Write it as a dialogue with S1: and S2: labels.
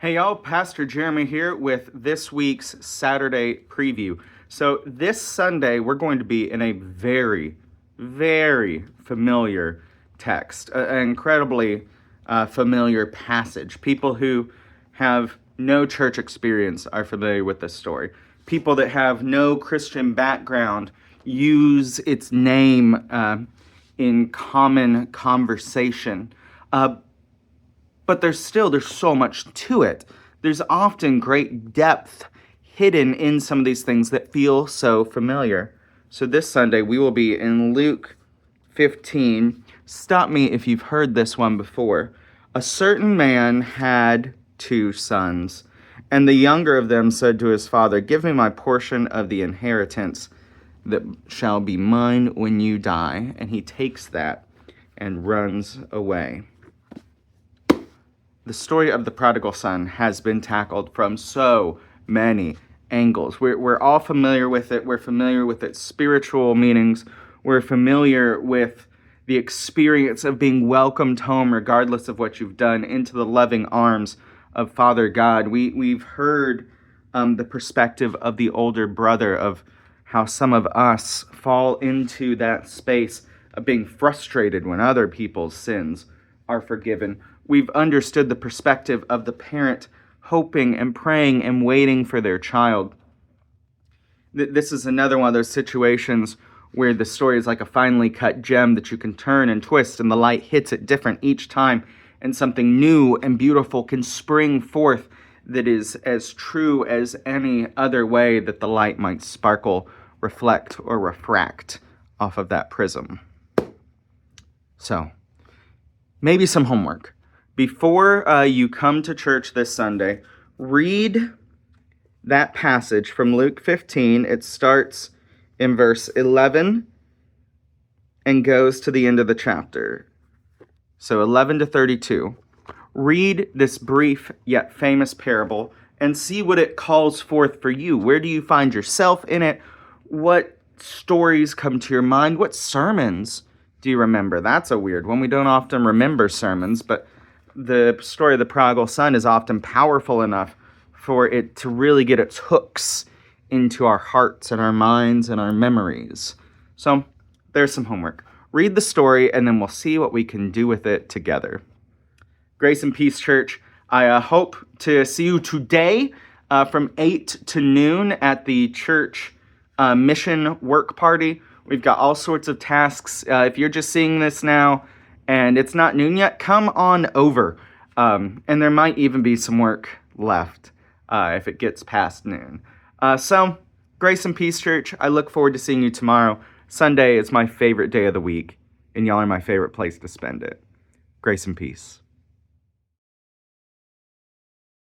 S1: Hey y'all, Pastor Jeremy here with this week's Saturday preview. So this Sunday, we're going to be in a very, very familiar text, an incredibly familiar passage. People who have no church experience are familiar with this story. People that have no Christian background use its name in common conversation. But there's so much to it. There's often great depth hidden in some of these things that feel so familiar. So this Sunday we will be in Luke 15. Stop me if you've heard this one before. A certain man had 2 sons, and the younger of them said to his father, "Give me my portion of the inheritance that shall be mine when you die." And he takes that and runs away. The story of the prodigal son has been tackled from so many angles. We're all familiar with it. We're familiar with its spiritual meanings. We're familiar with the experience of being welcomed home, regardless of what you've done, into the loving arms of Father God. We've heard the perspective of the older brother, of how some of us fall into that space of being frustrated when other people's sins are forgiven. We've understood the perspective of the parent hoping and praying and waiting for their child. This is another one of those situations where the story is like a finely cut gem that you can turn and twist, and the light hits it different each time, and something new and beautiful can spring forth that is as true as any other way that the light might sparkle, reflect, or refract off of that prism. So, maybe some homework. Before you come to church this Sunday, read that passage from Luke 15. It starts in verse 11 and goes to the end of the chapter. So 11 to 32. Read this brief yet famous parable and see what it calls forth for you. Where do you find yourself in it? What stories come to your mind? What sermons do you remember? That's a weird one. We don't often remember sermons, but the story of the prodigal son is often powerful enough for it to really get its hooks into our hearts and our minds and our memories. So there's some homework. Read the story, and then we'll see what we can do with it together. Grace and Peace Church, I hope to see you today from 8 to noon at the church mission work party. We've got all sorts of tasks. If you're just seeing this now and it's not noon yet, come on over. And there might even be some work left if it gets past noon. So, Grace and Peace Church, I look forward to seeing you tomorrow. Sunday is my favorite day of the week, and y'all are my favorite place to spend it. Grace and peace.